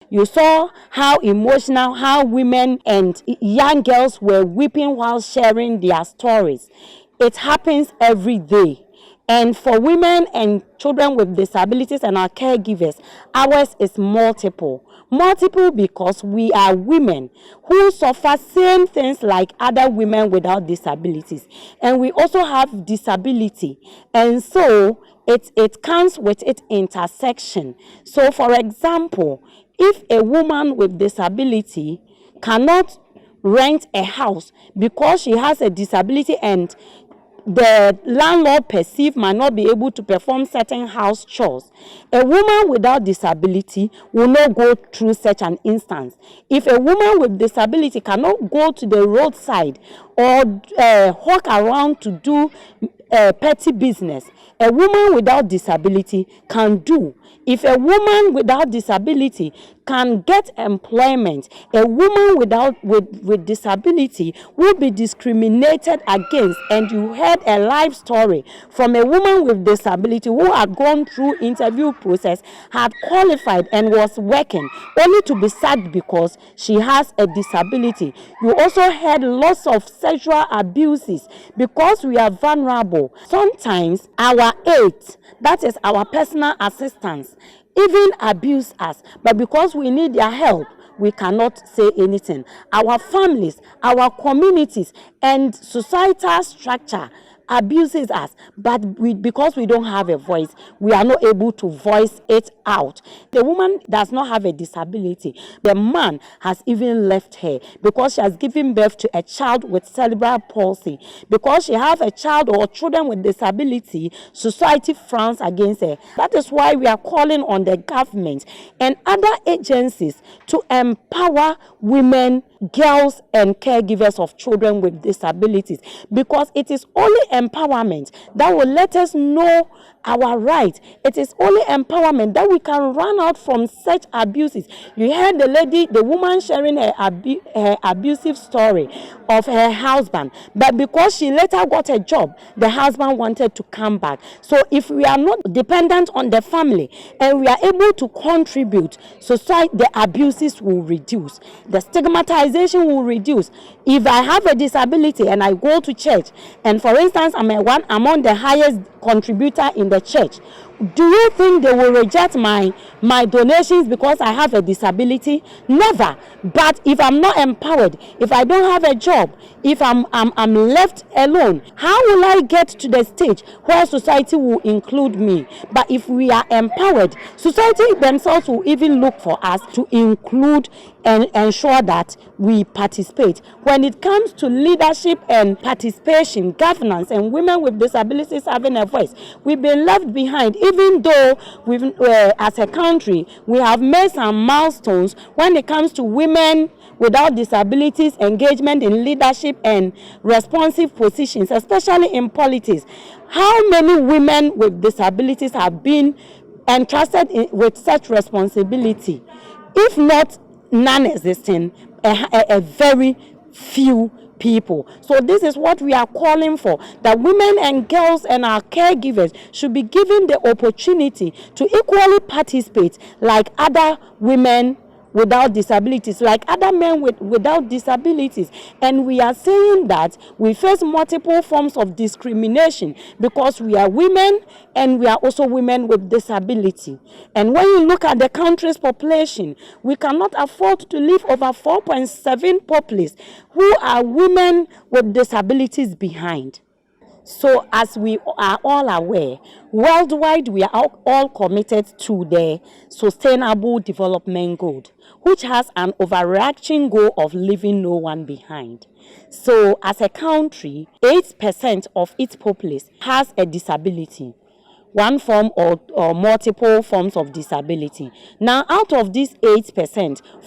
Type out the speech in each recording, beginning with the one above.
You saw how emotional, how women and young girls were weeping while sharing their stories. It happens every day. And for women and children with disabilities and our caregivers, ours is multiple. Multiple because we are women who suffer same things like other women without disabilities. And we also have disability. And so it comes with its intersection. So for example, if a woman with disability cannot rent a house because she has a disability and the landlord perceived might not be able to perform certain house chores, a woman without disability will not go through such an instance. If a woman with disability cannot go to the roadside or walk around to do petty business, a woman without disability can do. If a woman without disability can get employment, a woman with disability will be discriminated against. And you heard a life story from a woman with disability who had gone through interview process, had qualified and was working, only to be sacked because she has a disability. You also heard lots of sexual abuses because we are vulnerable. Sometimes our aides, that is our personal assistants, even abuse us, but because we need their help, we cannot say anything. Our families, our communities, and societal structure abuses us, but because we don't have a voice, we are not able to voice it out. The woman does not have a disability. The man has even left her because she has given birth to a child with cerebral palsy. Because she has a child or children with disability, society frowns against her. That is why we are calling on the government and other agencies to empower women, girls, and caregivers of children with disabilities, because it is only empowerment that will let us know our rights. It is only empowerment that we can run out from such abuses. You heard the woman sharing her abusive story of her husband, but because she later got a job, the husband wanted to come back. So if we are not dependent on the family and we are able to contribute, society, the abuses will reduce, the stigmatization will reduce. If I have a disability and I go to church, and for instance I'm among the highest contributor in the church, do you think they will reject my donations because I have a disability? Never. But if I'm not empowered, if I don't have a job, if I'm left alone, how will I get to the stage where society will include me? But if we are empowered, society themselves will even look for us to include and ensure that we participate. When it comes to leadership and participation, governance, and women with disabilities having a voice, we've been left behind. Even though as a country, we have made some milestones when it comes to women without disabilities engagement in leadership and responsive positions, especially in politics. How many women with disabilities have been entrusted with such responsibility? If not non-existent, a very few people. So this is what we are calling for, that women and girls and our caregivers should be given the opportunity to equally participate like other women without disabilities, like other men without disabilities. And we are saying that we face multiple forms of discrimination because we are women and we are also women with disability. And when you look at the country's population, we cannot afford to leave over 4.7 populace who are women with disabilities behind. So as we are all aware, worldwide we are all committed to the Sustainable Development Goal, which has an overarching goal of leaving no one behind. So as a country, 8% of its populace has a disability, one form or multiple forms of disability. Now, out of these 8%,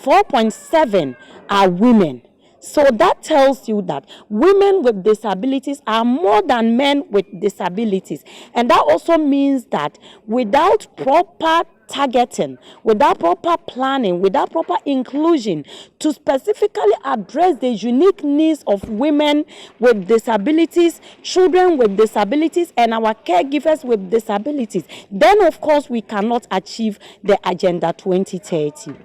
4.7 are women. So that tells you that women with disabilities are more than men with disabilities. And that also means that without proper targeting, without proper planning, without proper inclusion to specifically address the unique needs of women with disabilities, children with disabilities, and our caregivers with disabilities, then of course we cannot achieve the Agenda 2030.